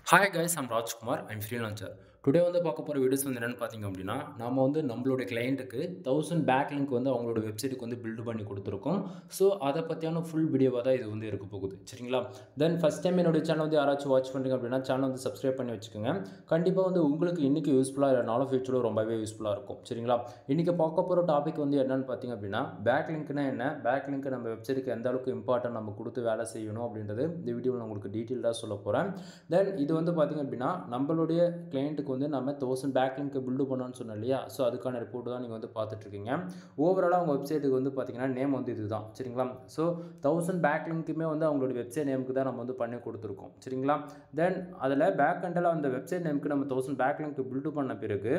Hi guys, I'm Rajkumar. I'm freelancer. Today வந்து பார்க்க போகிற வீடியோஸ் வந்து என்னென்னு பார்த்தீங்க அப்படின்னா, நம்ம வந்து நம்மளோட கிளையண்ட்டுக்கு 1000 பேக்லிங்க் வந்து அவங்களோட வெப்சைட்டுக்கு வந்து பில்டு பண்ணி கொடுத்துருக்கோம். ஸோ அதை பற்றியான ஃபுல் வீடியோவாக தான் இது வந்து இருக்க போகுது. சரிங்களா? தென் ஃபஸ்ட் டைம் என்னோட சேனல் வந்து யாராச்சும் வாட்ச் பண்ணுறீங்க அப்படின்னா சேனல் வந்து சப்ஸ்கிரைப் பண்ணி வச்சுக்கோங்க. கண்டிப்பாக வந்து உங்களுக்கு இன்றைக்கி யூஸ்ஃபுல்லாக இல்லைனாலும் ஃபியூச்சரில் ரொம்பவே யூஸ்ஃபுல்லாக இருக்கும். சரிங்களா? இன்றைக்கி பார்க்க போகிற டாபிக் வந்து என்னென்னு பார்த்தீங்க அப்படின்னா, பேக்லிங்க்னா என்ன, பேக்லிங்க் நம்ம வெப்சைட்டுக்கு எந்த அளவுக்கு இம்பார்ட்டன்ட் நம்ம கொடுத்து வேலை செய்யணும் அப்படின்றது இந்த வீடியோவில் நான் உங்களுக்கு டீட்டெயிலாக சொல்ல போகிறேன். தென் இது வந்து பார்த்திங்க அப்படின்னா, நம்மளுடைய கிளையண்ட்டுக்கு வந்து நம்ம 1000 பேக்லிங்க் பில்டு பண்ணணும்னு சொன்னோம் இல்லையா? ஸோ அதுக்கான ரிப்போர்ட் தான் நீங்கள் வந்து பார்த்துட்ருக்கீங்க. ஓவராலாக அவங்க வெப்சைட்டுக்கு வந்து பார்த்திங்கன்னா நேம் வந்து இதுதான். சரிங்களா? ஸோ 1000 பேக்லிங்க்குமே வந்து அவங்களோட வெப்சைட் நேமுக்கு தான் நம்ம வந்து பண்ணி கொடுத்துருக்கோம். சரிங்களா? தென் அதில் பேக் எண்டில் அந்த வெப்சைட் நேமுக்கு நம்ம 1000 பேக்லிங்க் பில்டு பண்ண பிறகு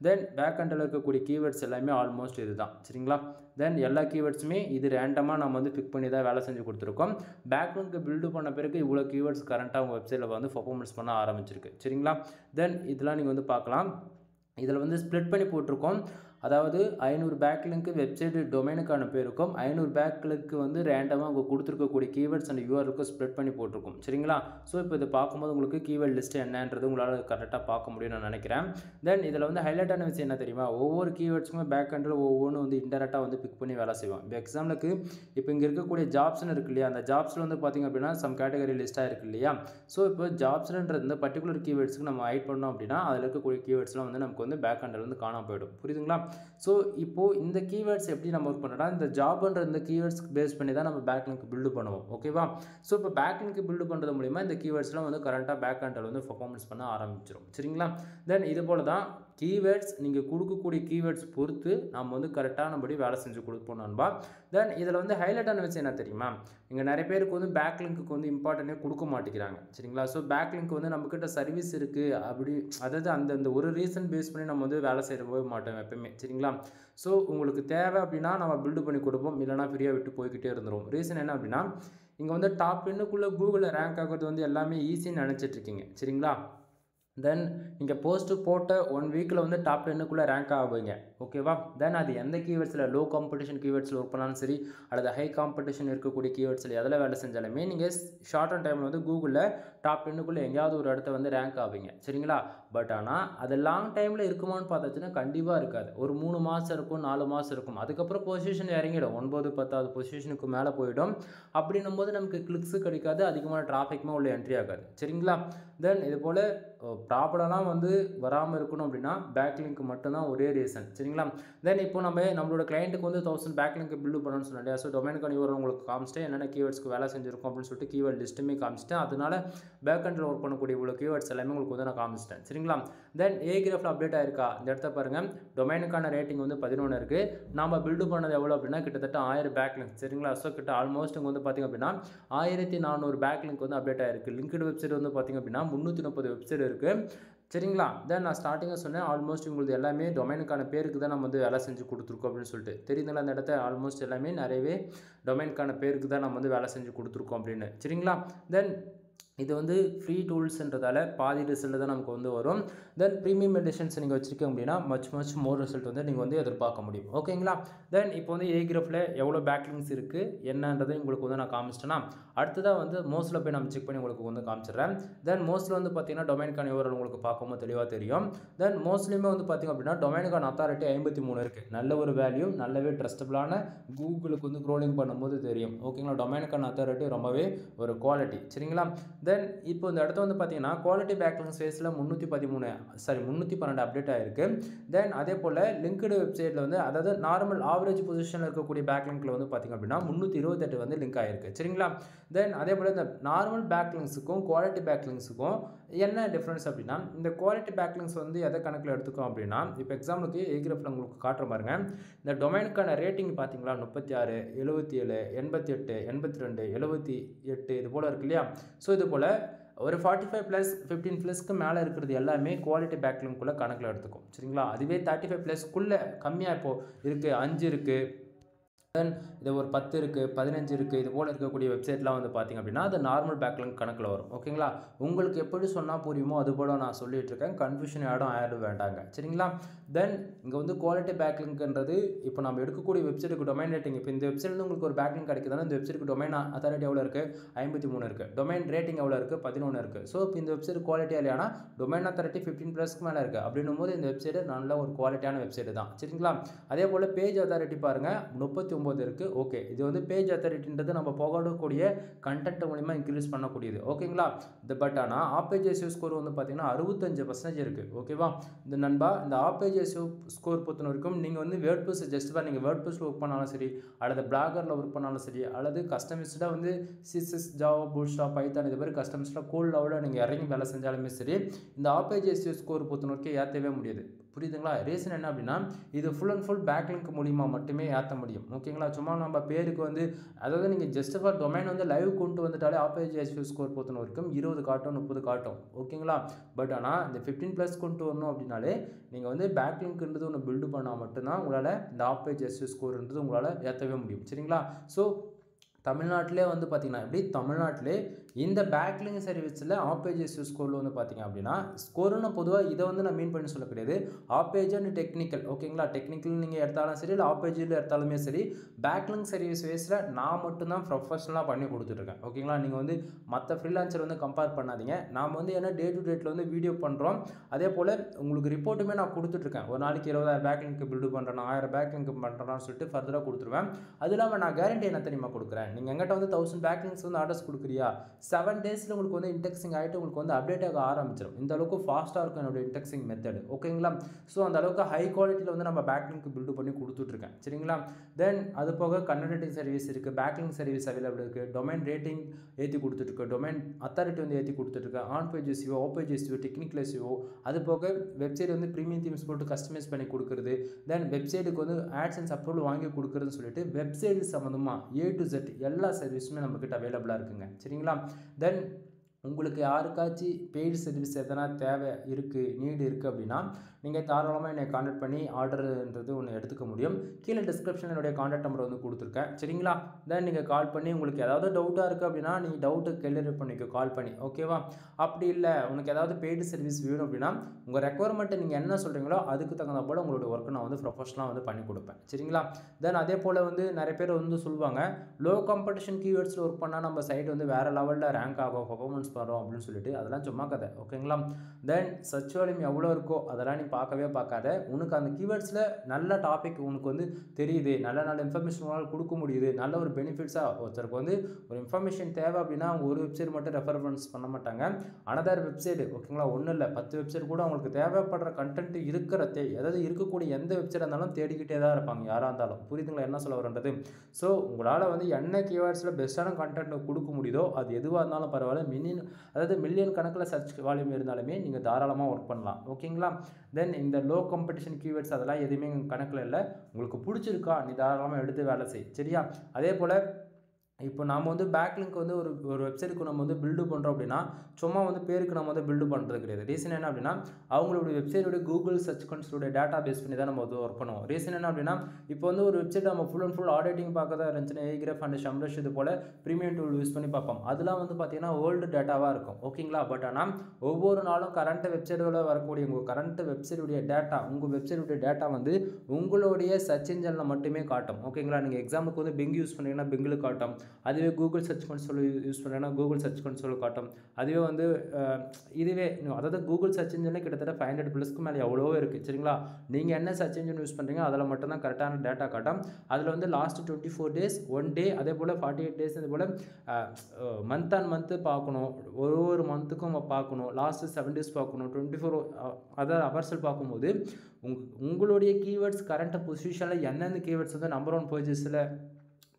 தென் பேக் எண்டில் இருக்கக்கூடிய கீவேர்ட்ஸ் எல்லாமே ஆல்மோஸ்ட் இது தான். சரிங்களா? தென் எல்லா கீவேர்ட்ஸுமே இது ரேண்டமாக நம்ம வந்து பிக் பண்ணி தான் வேலை செஞ்சு கொடுத்துருக்கோம். பேக்லிங்க் பில்டு பண்ண பிறகு இவ்வளோ கீவேர்ட்ஸ் கரண்ட்டாக உங்கள் வெப்சைட்டில் வந்து பர்ஃபார்மன்ஸ் பண்ண ஆரம்பிச்சிருக்கு. சரிங்களா? தென் இதெல்லாம் நீங்கள் வந்து பார்க்கலாம். இதில் வந்து ஸ்ப்ளிட் பண்ணி போட்டிருக்கோம். அதாவது 500 பேக்லிங்க் வெப்சைட் டொமைனுக்கான பேருக்கும் 500 பேக்லிங்க் வந்து ரேண்டமாக அவங்க கொடுத்துருக்கக்கூடிய கீவேர்ட்ஸ் அண்ட் யூஆர்எலுக்கும் ஸ்ப்ளிட் பண்ணி போட்டிருக்கும். சரிங்களா? ஸோ இப்போ இதை பார்க்கும்போது உங்களுக்கு கீவேர்ட் லிஸ்ட் என்னன்றது உங்களால் கரெக்டாக பார்க்க முடியும்னு நான் நினைக்கிறேன். தென் இதில் வந்து ஹைலைட்டான விஷயம் என்ன தெரியுமா, ஒவ்வொரு கீவேர்ட்ஸுமே பேக் எண்டில் ஒவ்வொன்றும் வந்து இன்டெரக்டாக வந்து பிக் பண்ணி வேலை செய்வோம். இப்போ எக்ஸாம்பிளுக்கு இப்போ இங்கே இருக்கக்கூடிய ஜாப்ஸ்னு இருக்கு இல்லையா, அந்த ஜாப்ஸில் வந்து பார்த்திங்க அப்படின்னா சம் கேட்டகரி லிஸ்ட்டாக இருக்குது இல்லையா? ஸோ இப்போ ஜாப்ஸ்ன்றது இந்த பர்டிகுலர் கீவேர்ட்ஸுக்கு நம்ம ஹைட் பண்ணோம் அப்படின்னா அதில் இருக்கக்கூடிய கீவேர்ட்ஸ்லாம் வந்து நமக்கு வந்து பேக் எண்டில் வந்து காணாமல் போயிடும். புரியுதுங்களா? ஸோ இப்போது இந்த கீவேர்ட்ஸ் எப்படி நம்ம ஒர்க் பண்ணுறோம்னா, இந்த ஜாப்ன்ற இந்த கீவேர்ட்ஸ் பேஸ் பண்ணி தான் நம்ம பேக்லிங்க் பில்டு பண்ணுவோம். ஓகேவா? ஸோ இப்போ பேக்லிங்க் பில்டு பண்ணுறது மூலிமா இந்த கீவேர்ட்ஸ்லாம் வந்து கரண்ட்டாக பேக் எண்டில் வந்து பர்ஃபார்மன்ஸ் பண்ண ஆரம்பிச்சிடும். சரிங்களா? தென் இது போல தான் கீவேர்ட்ஸ் நீங்கள் கொடுக்கக்கூடிய கீவேர்ட்ஸ் பொறுத்து நம்ம வந்து கரெக்டானபடி வேலை செஞ்சு கொடுப்போம் நண்பா. தென் இதில் வந்து ஹைலைட்டான விஷயம் என்ன தெரியுமா, இங்கே நிறைய பேருக்கு வந்து பேக்லிங்க்கு வந்து இம்பார்ட்டனே கொடுக்க மாட்டேங்கிறாங்க. சரிங்களா? ஸோ பேக்லிங்க் வந்து நம்மக்கிட்ட சர்வீஸ் இருக்குது அப்படி, அதாவது அந்த ஒரு ரீசன் பேஸ் பண்ணி நம்ம வந்து வேலை செய்யவே மாட்டோம் எப்பவுமே. சரிங்களா? ஸோ உங்களுக்கு தேவை அப்படின்னா நம்ம பில்டு பண்ணி கொடுப்போம், இல்லைனா ஃப்ரீயாக விட்டு போய்கிட்டே இருந்துரும். ரீசன் என்ன அப்படின்னா, இங்கே வந்து டாப் 10க்குள்ளே கூகுளில் ரேங்க் ஆகிறது வந்து எல்லாமே ஈஸின்னு நினச்சிட்ருக்கீங்க. சரிங்களா? தென் நீங்கள் போஸ்ட்டு போட்ட 1 வீக்கில் வந்து டாப் 10க்குள்ளே ரேங்க் ஆகுவீங்க. ஓகேவா? தென் அது எந்த கீவேர்ட்ஸில் லோ காம்படிஷன் கீவேர்ட்ஸில் ஒர்க் பண்ணாலும் சரி, அல்லது ஹை காம்படிஷன் இருக்கக்கூடிய கீவேர்ட்ஸில் எதில் வேலை செஞ்சாலுமே நீங்கள் ஷார்ட் அண்ட் டைமில் வந்து கூகுளில் டாப் 10க்குள்ளே எங்கேயாவது ஒரு இடத்த வந்து ரேங்க் ஆவீங்க. சரிங்களா? பட் ஆனால் அது லாங் டைமில் இருக்குமான்னு பார்த்தாச்சுன்னா கண்டிப்பாக இருக்காது. ஒரு 3 மாதம் இருக்கும், 4 மாதம் இருக்கும். அதுக்கப்புறம் பொசிஷன் இறங்கிடும். 9, 10வது பொசிஷனுக்கு மேலே போயிடும். அப்படின்னும் போது நமக்கு கிளிக்ஸு கிடைக்காது, அதிகமான டிராஃபிக்குமே உள்ள என்ட்ரி ஆகாது. சரிங்களா? தென் இது போல் ப்ராப்ளம்லாம் வந்து வராமல் இருக்கணும் அப்படின்னா பேக்லிங்க் மட்டும்தான் ஒரே ரீசன். சரிங்களா? தென் இப்போ நம்மளோட கிளையண்ட்டுக்கு வந்து 1000 பேக்லிங்க் பில்டு பண்ணணும்னு சொன்னேன் இல்லையா? ஸோ டொமைனுக்கான யூஆர்எல் உங்களுக்கு காமிச்சிட்டு என்னென்ன கீவேர்ட்ஸ்க்கு வேலை செஞ்சிருக்கோம் அப்படின்னு சொல்லிட்டு கீவேர்ட் லிஸ்ட்டுமே காமிச்சிட்டேன். அதனால பேக் எண்டில் ஒர்க் பண்ணக்கூடிய இவ்வளோ கீவேர்ட்ஸ் எல்லாமே உங்களுக்கு வந்து நான் காமிச்சிட்டேன். சரிங்களா? தென் ஏகிராஃபில் அப்டேட் ஆயிருக்கா இந்த இடத்த பாருங்கள். டொமைனுக்கான ரேட்டிங் வந்து 11 இருக்குது. நம்ம பில்டு பண்ணது எவ்வளோ அப்படின்னா கிட்டத்தட்ட 1000 பேக்லிங்க். சரிங்களா? ஸோ கிட்ட ஆல்மோஸ்ட் இங்கே வந்து பார்த்திங்க அப்படின்னா 1400 பேக்லிங்க் வந்து அப்டேட் ஆயிருக்கு. லிங்க்டு வெப்சைட் வந்து பார்த்திங்க அப்படின்னா 330 வெப்சைட் இருக்குது. சரிங்களா? தென் நான் ஸ்டார்டிங்காக சொன்னேன் ஆல்மோஸ்ட் உங்களுக்கு எல்லாமே டொமைனுக்கான பேருக்கு தான் நம்ம வந்து வேலை செஞ்சு கொடுத்துருக்கோம் அப்படின்னு சொல்லிட்டு. தெரியுதுங்களா? அந்த இடத்த ஆல்மோஸ்ட் எல்லாமே நிறையவே டொமைனுக்கான பேருக்கு தான் நம்ம வந்து வேலை செஞ்சு கொடுத்துருக்கோம் அப்படின்னு. சரிங்களா? தென் இது வந்து ஃப்ரீ டூல்ஸ்ன்றதால பாதி ரிசல்ட் தான் நமக்கு வந்து வரும். தென் ப்ரீமியம் எடிஷன்ஸ் நீங்கள் வச்சுருக்கீங்க அப்படின்னா மச் மோர் ரிசல்ட் வந்து நீங்கள் வந்து எதிர்பார்க்க முடியும். ஓகேங்களா? தென் இப்போ வந்து ஏகிராஃபில் எவ்வளோ பேக்லிங்ஸ் இருக்குது என்னன்றதை உங்களுக்கு வந்து நான் காமிச்சிட்டேன்னா, அடுத்ததாக வந்து மோஸ்ட்டில் போய் நம்ம செக் பண்ணி உங்களுக்கு வந்து காமிச்சிடுறேன். தென் மோஸ்ட்டில் வந்து பார்த்தீங்கன்னா டொமைனுக்கான யூஆர்எல் உங்களுக்கு பார்க்கும்போது தெளிவாக தெரியும். தென் மோஸ்ட்லியுமே வந்து பார்த்திங்க அப்படின்னா டொமைனுக்கான அத்தாரிட்டி 53 இருக்குது. நல்ல ஒரு வேல்யூ, நல்லாவே ட்ரஸ்டபிளான, கூகுளுக்கு வந்து க்ரோலிங் பண்ணும்போது தெரியும். ஓகேங்களா? டொமைனுக்கான அத்தாரிட்டி ரொம்பவே ஒரு குவாலிட்டி. சரிங்களா? தென் இப்போ இந்த இடத்த வந்து பார்த்தீங்கன்னா குவாலிட்டி பேக்லிங்க் ஸ்பேஸில் 312 அப்டேட் ஆகிருக்கு. தென் அதே போல் லிங்க்டு வெப்சைட்டில் வந்து, அதாவது நார்மல் ஆவரேஜ் பொசிஷனில் இருக்கக்கூடிய பேக்லிங்கில் வந்து பார்த்திங்க அப்படின்னா 328 வந்து லிங்க் ஆகிருக்கு. சரிங்களா? தென் அதே போல் இந்த நார்மல் பேக்லிங்ஸுக்கும் குவாலிட்டி பேக்லிங்ஸுக்கும் என்ன டிஃப்ரென்ஸ் அப்படின்னா, இந்த குவாலிட்டி பேக்லிங்ஸ் வந்து எதை கணக்கில் எடுத்துக்கும் அப்படின்னா, இப்போ எக்ஸாம்பிளுக்கு ஏகிராஃபில் உங்களுக்கு காட்டுற பாருங்க. இந்த டொமைனுக்கான ரேட்டிங் பார்த்தீங்களா 36, 77, 88, 82, 78 இது போல் இருக்கு இல்லையா? ஸோ இது போல் ஒரு 45+ 15+க்கு மேலே இருக்கிறது எல்லாமே குவாலிட்டி பேக்லிங்க்குள்ளே கணக்கில் எடுத்துக்கும். சரிங்களா? அதுவே 35+க்குள்ளே கம்மியாக இப்போது இருக்குது, 5 இருக்குது, தென் இது ஒரு 10 இருக்குது, 15 இருக்குது, இது போல் இருக்கக்கூடிய வெப்சைட்லாம் வந்து பார்த்திங்க அப்படின்னா அது நார்மல் பேக்லிங்க் கணக்கில் வரும். ஓகேங்களா? உங்களுக்கு எப்படி சொன்னால் புரியுமோ அது போல் நான் சொல்லிகிட்டு இருக்கேன். கன்ஃபியூஷன் ஆயிட வேண்டாங்க. சரிங்களா? தென் இங்கே வந்து குவாலிட்டி பேக்லிங்க்ன்றது இப்போ நம்ம எடுக்கக்கூடிய வெப்சைட்டுக்கு டொமைன் ரேட்டிங், இப்போ இந்த வெப்சைட்லேருந்து உங்களுக்கு ஒரு பேக்லிங்க் கிடைக்குதுன்னா இந்த வெப்சைட்டுக்கு டொமைன் அத்தாரிட்டி எவ்வளோ இருக்குது? 53 இருக்குது. டொமைன் ரேட்டிங் எவ்வளோ இருக்குது? 11 இருக்குது. ஸோ இப்போ இந்த வெப்சைட் குவாலிட்டியாக இல்லையானா டொமைன் அத்தாரிட்டி 15+ மேலே இருக்குது. அப்படின்னும் போது இந்த வெப்சைட்டு நல்ல ஒரு குவாலிட்டியான வெப்சைட்டு தான். சரிங்களா? அதே போல் பேஜ் அத்தாரிட்டி பாருங்கள் 39 இருக்குது. ஓகே, இது வந்து பேஜ் அத்தாரிட்டின்றது நம்ம போகக்கூடிய கண்டென்ட் மூலிமா இன்க்ரீஸ் பண்ணக்கூடியது. ஓகேங்களா? பட் ஆனால் ஆப் பேஜ் எஸ்இஓ ஸ்கோர் வந்து பார்த்தீங்கன்னா 65% இருக்குது. ஓகேவா? இந்த நண்பா இந்த ஆப் பேஜ் எஸ்இஓ ஸ்கோர் பொறுத்த வரைக்கும் நீங்கள் வந்து வேர்ட்ப்ரெஸ் நீங்கள் வேர்ட்ப்ரெஸில் ஒர்க் பண்ணாலும் சரி, அல்லது பிளாகரில் ஒர்க் பண்ணாலும் சரி, அல்லது கஸ்டமைஸ்டாக வந்து சிஎஸ்எஸ், ஜாவா, பூட்ஸ்ட்ராப், பைத்தான் இது மாதிரி கஸ்டமைஸ்டாக கோட் லெவலில் நீங்கள் இறங்கி வேலை செஞ்சாலுமே சரி, இந்த ஆப் பேஜ் எஸ்இஓ ஸ்கோர் பொறுத்த வரைக்கும் ஏற்றவே முடியாது. புரியுதுங்களா? ரீசன் என்ன அப்படின்னா இது ஃபுல் அண்ட் ஃபுல் பேக்லிங்க் மூலிமா மட்டுமே ஏற்ற முடியும். ஓகேங்களா? சும்மா நம்ம பேருக்கு வந்து அதாவது நீங்கள் ஜஸ்ட் ஃபார் டொமைன் வந்து லைவ் கொண்டு வந்துட்டாலே ஆப் பேஜ் எஸ்இஓ ஸ்கோர் பொறுத்த வரைக்கும் 20 காட்டும் 30 காட்டும். ஓகேங்களா? பட் ஆனால் இந்த 15+ கொண்டு வரணும் அப்படின்னாலே நீங்கள் வந்து பேக்லிங்க்ன்றது ஒன்று பில்டு பண்ணால் மட்டும்தான் உங்களால் இந்த ஆப் பேஜ் எஸ்இஓ ஸ்கோர்ன்றது உங்களால் ஏற்றவே முடியும். சரிங்களா? ஸோ தமிழ்நாட்டிலே வந்து பார்த்திங்கன்னா எப்படி தமிழ்நாட்டிலே இந்த பேக்லிங்க் சர்வீஸில் ஆப் பேஜ் எஸ்இஓ ஸ்கோரில் வந்து பார்த்திங்க அப்படின்னா ஸ்கோருன்னு பொதுவாக இதை வந்து நான் மீன் பண்ணி சொல்ல கிடையாது. Off page and technical. ஓகேங்களா? டெக்னிக்கல் நீங்கள் எடுத்தாலும் சரி, இல்லை ஆப் பேஜில் எடுத்தாலுமே சரி, பேக்லிங்க் சர்வீஸ் வேஸில் நான் மட்டும்தான் ப்ரொஃபஷனலாக பண்ணி கொடுத்துட்ருக்கேன். ஓகேங்களா? நீங்கள் வந்து மற்ற ஃப்ரீலான்சர் வந்து கம்பேர் பண்ணாதீங்க. நாம் வந்து ஏன்னா டே டு டேட்டில் வந்து வீடியோ பண்ணுறோம். அதே போல் உங்களுக்கு ரிப்போர்ட்டுமே நான் கொடுத்துட்ருக்கேன். ஒரு நாளைக்கு 20,000 பேக்லிங்க் பில்டு பண்ணுறேன், 1000 பேக்லிங்க் பண்ணுறேன்னு சொல்லிட்டு ஃபர்தராக கொடுத்துருவேன். அது இல்லாமல் நான் கேரண்டி என்ன தெரியுமா கொடுக்குறேன்? நீங்கள் எங்கிட்ட வந்து 1000 பேக்லிங்க்ஸ் வந்து ஆர்டர்ஸ் கொடுக்குறியா, 7 டேஸில் உங்களுக்கு வந்து இன்டெக்ஸிங் ஆகிட்டு உங்களுக்கு வந்து அப்டேட் ஆக ஆரம்பிச்சிடும். இந்த அளவுக்கு ஃபாஸ்ட்டாக இருக்கும் என்னோட இன்டெக்ஸிங் மெத்தட். ஓகேங்களா? ஸோ அந்த அளவுக்கு ஹை குவாலிட்டியில் வந்து நம்ம பேக்லிங்க் பில்டு பண்ணி கொடுத்துட்ருக்கேன். சரிங்களா? தென் அது போக கன்வெர்ட்டிங் சர்வீஸ் இருக்குது, பேக்லிங்க் சர்வீஸ் அவைலபிள் இருக்குது, டொமைன் ரேட்டிங் ஏற்றி கொடுத்துட்ருக்கு, டொமைன் அத்தாரிட்டி வந்து ஏற்றி கொடுத்துட்ருக்கு, on page SEO, off page SEO, technical SEO, அது போக வெப்சைட் வந்து ப்ரீமியம் தீம்ஸ் போட்டு கஸ்டமைஸ் பண்ணி கொடுக்குறது, தென் வெப்சைட்டுக்கு வந்து ஆட்சன்ஸ் அப்ரூவல் வாங்கி கொடுக்குறதுன்னு சொல்லிட்டு வெப்சைட் சம்மந்தமாக A to Z எல்லா சர்வீஸுமே நம்மக்கிட்ட அவைலபிளாக இருக்குங்க. சரிங்களா? தென் உங்களுக்கு யாருக்காச்சும் பெய்டு சர்வீஸ் எதனா தேவை இருக்குது, நீடு இருக்குது அப்படின்னா நீங்கள் தாராளமாக என்னை கான்டாக்ட் பண்ணி ஆர்டர்ன்றது ஒன்று எடுத்துக்க முடியும். கீழே டிஸ்கிரிப்ஷனில் என்னுடைய கான்டாக்ட் நம்பர் வந்து கொடுத்துருக்கேன். சரிங்களா? தென் நீங்கள் கால் பண்ணி உங்களுக்கு ஏதாவது டவுட்டாக இருக்குது அப்படின்னா நீங்கள் டவுட்டு கிளியர் பண்ணிக்கோ கால் பண்ணி. ஓகேவா? அப்படி இல்லை உனக்கு ஏதாவது பெய்டு சர்வீஸ் வேணும் அப்படின்னா உங்கள் ரெக்குவயர்மெண்ட்டை நீங்கள் என்ன சொல்கிறீங்களோ அதுக்கு தகுந்த போல் உங்களுடைய ஒர்க்கு நான் வந்து ப்ரொஃபஷனலாக வந்து பண்ணி கொடுப்பேன். சரிங்களா? தென் அதே போல் வந்து நிறைய பேர் வந்து சொல்லுவாங்க லோ காம்படிஷன் கீவேர்ட்ஸில் ஒர்க் பண்ணால் நம்ம சைட் வந்து வேறு லெவலில் ரேங்க் ஆகும், பர்ஃபார்மன்ஸ் பண்ணுறோம் அப்படின்னு சொல்லிட்டு அதெல்லாம் சும்மா கதை. ஓகேங்களா? தென் சர்ச் வால்யூம் எவ்வளோ இருக்கோ அதெல்லாம் நீ பார்க்காத. உனக்கு அந்த கீவேர்ட்ஸில் நல்ல டாபிக் உனக்கு வந்து தெரியுது, நல்ல இன்ஃபர்மேஷன் உங்களால் கொடுக்க முடியுது, நல்ல ஒரு பெனிஃபிட்ஸாக ஒருத்தருக்கு வந்து ஒரு இன்ஃபர்மேஷன் தேவை அப்படின்னா அவங்க ஒரு வெப்சைட் மட்டும் ரெஃபரன்ஸ் பண்ண மாட்டாங்க. Another website. ஓகேங்களா? ஒன்றும் இல்லை 10 வெப்சைட் கூட அவங்களுக்கு தேவைப்படுற கண்டென்ட் அதாவது இருக்கக்கூடிய எந்த வெப்சைட் இருந்தாலும் தேடிக்கிட்டே தான் இருப்பாங்க யாராக இருந்தாலும். புரியுதுங்களா என்ன சொல்ல வரன்றது? ஸோ உங்களால் வந்து என்ன கீவேர்ட்ஸில் பெஸ்ட்டான கண்டென்ட் கொடுக்க முடியுதோ அது எதுவாக இருந்தாலும் பரவாயில்ல, மில்லியன் கணக்கில் சர்ச் வால்யூம் இருந்தாலுமே நீங்கள் தாராளமாக ஒர்க் பண்ணலாம். ஓகேங்களா? தென் இந்த லோ காம்படிஷன் கீவேர்ட்ஸ் அதெல்லாம் எதுவுமே கணக்கில் இல்லை. உங்களுக்கு பிடிச்சிருக்கா நீ தாராளமாக எடுத்து வேலை செய். சரியா? அதே போல் இப்போ நாம் வந்து பேக்லிங்க் வந்து ஒரு வெப்சைட்டுக்கு நம்ம வந்து பில்டு பண்ணுறோம் அப்படின்னா சும்மா வந்து பேருக்கு நம்ம வந்து பில்டு பண்ணுறது கிடையாது. ரீசன் என்ன அப்படின்னா அவங்களுடைய வெப்சைட்டோடைய கூகுள் சர்ச் கன்சோலுடைய டேட்டா பேஸ் பண்ணி தான் நம்ம வந்து ஒர்க் பண்ணுவோம். ரீசன் என்ன அப்படின்னா இப்போ வந்து ஒரு வெப்சைட் நம்ம ஃபுல் அண்ட் ஃபுல் ஆடிட்டிங் பார்க்க தான் இருந்துச்சுன்னா ஏகிராஃப் அண்ட் ஷம்ரஷ் இது போல் ப்ரீமியம் டூல் யூஸ் பண்ணி பார்ப்போம். அதெல்லாம் வந்து பார்த்தீங்கன்னா ஓல்டு டேட்டாவாக இருக்கும். ஓகேங்களா? பட் ஆனால் ஒவ்வொரு நாளும் கரண்ட் வெப்சைட்டோட வரக்கூடிய உங்கள் கரண்ட் வெப்சைட்டுடைய டேட்டா உங்கள் வெப்சைட்டுடைய டேட்டா வந்து உங்களுடைய சர்ச் இன்ஜினில் மட்டுமே காட்டும். ஓகேங்களா? நீங்கள் எக்ஸாம்பிளுக்கு வந்து பிங் யூஸ் பண்ணிங்கன்னா பிங்கில் காட்டும், அதுவே கூகுள் சர்ச் கன்சோல் யூஸ் பண்ணுறேன்னா கூகுள் சர்ச் கன்சோல் காட்டும். அதுவே வந்து அதாவது கூகுள் சர்ச் இன்ஜினில் கிட்டத்தட்ட 500+ மேலே எவ்வளோ இருக்குது. சரிங்களா? நீங்கள் என்ன சர்ச் இன்ஜின் யூஸ் பண்ணுறீங்க அதில் மட்டும்தான் கரெக்டான டேட்டா காட்டும். அதில் வந்து லாஸ்ட் 24 டேஸ் 1 டே அதே போல் 48 டேஸ் இது போல் மந்த் ஆன் மந்த்து பார்க்கணும், ஒரு மந்த்துக்கும் பார்க்கணும், லாஸ்ட்டு 7 டேஸ் பார்க்கணும், 24 அதாவது ஹவர்ஸில் பார்க்கும்போது உங்களுடைய கீவேர்ட்ஸ் கரண்ட் பொசிஷனில் எந்தெந்த கீவேர்ட்ஸ் வந்து நம்பர் 1 பேஜஸில்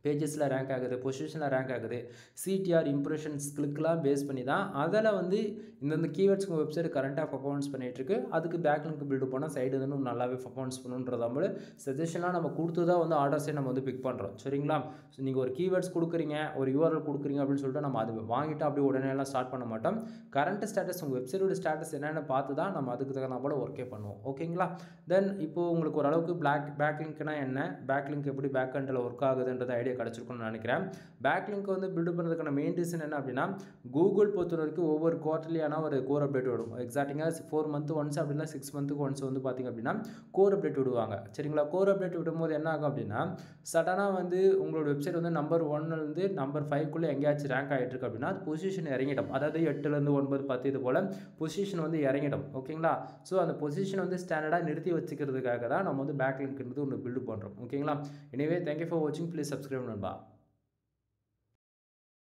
பேஜஸில் ரேங்க் ஆகுது, பொசிஷனில் ரேங்க் ஆகுது, சிடிஆர், இம்ப்ரெஷன்ஸ், கிளிக்லாம் பேஸ் பண்ணி தான் அதில் வந்து இந்தந்த கீவேர்ட்ஸ் உங்கள் வெப்சைட் கரண்ட்டாக பர்ஃபார்மன்ஸ் பண்ணிகிட்ருக்கு. அதுக்கு பேக்லிங்க் பில்டு பண்ணால் சைடு வந்து நல்லாவே பர்ஃபார்மன்ஸ் பண்ணுன்றத மாதிரி சஜஷன்லாம் நம்ம கொடுத்து தான் வந்து ஆர்டர்ஸே நம்ம வந்து பிக் பண்ணுறோம். சரிங்களா? ஸோ நீங்கள் ஒரு கீவேர்ட்ஸ் கொடுக்குறீங்க, ஒரு யூஆர்எல் கொடுக்குறீங்க அப்படின்னு சொல்லிட்டு நம்ம அது வாங்கிட்டு அப்படியே உடனே எல்லாம் ஸ்டார்ட் பண்ண மாட்டோம். கரண்ட் ஸ்டேட்டஸ் உங்கள் வெப்சைட்டோட ஸ்டேட்டஸ் என்னென்னு பார்த்து தான் நம்ம அதுக்கு தகுந்த போல் ஒர்க்கே பண்ணுவோம். ஓகேங்களா? தென் இப்போது உங்களுக்கு ஓரளவுக்கு பேக்லிங்க்னா என்ன, பேக்லிங்க் எப்படி பேக்எண்டில் ஒர்க் ஆகுதுன்றது ஐடியா கிடச்சிருக்குன்னு நினைக்கிறேன். பேக்லிங்க் வந்து பில்டு பண்ணுறதுக்கான மெயின் ரீசன் என்ன அப்படின்னா, கூகுள் பொறுத்த வரைக்கும் ஒவ்வொரு குவார்ட்டர்லியான ஒரு கோர் அப்டேட் விடும். எக்ஸாக்டிங்காக 4 மந்த் ஒன்ஸ் அப்படின்னா 6 மந்த்துக்கு ஒன்ஸ் வந்து பார்த்திங்க அப்படின்னா கோர் அப்டேட் விடுவாங்க. சரிங்களா? கோர் அப்டேட் விடும்போது என்ன ஆகும் அப்படின்னா, சடனாக வந்து உங்களோட வெப்சைட் வந்து நம்பர் 1லேருந்து நம்பர் 5க்குள்ளே எங்கேயாச்சும் ரேங்க் ஆகிட்டு இருக்கு அப்படின்னா அது பொசிஷன் இறங்கிடும். அதாவது 8லேருந்து 9, 10 இது போல் பொசிஷன் வந்து இறங்கிடும். ஓகேங்களா? ஸோ அந்த பொசிஷன் வந்து ஸ்டாண்டர்டாக நிறுத்தி வச்சுக்கிறதுக்காக தான் நம்ம வந்து பேக்லிங்க்ன்றது ஒன்று பில்டு பண்ணுறோம். ஓகேங்களா? எனிவே தேங்க்யூ ஃபார் வாட்சிங். ப்ளீஸ் சப்ஸ்கிரைப் நண்பா.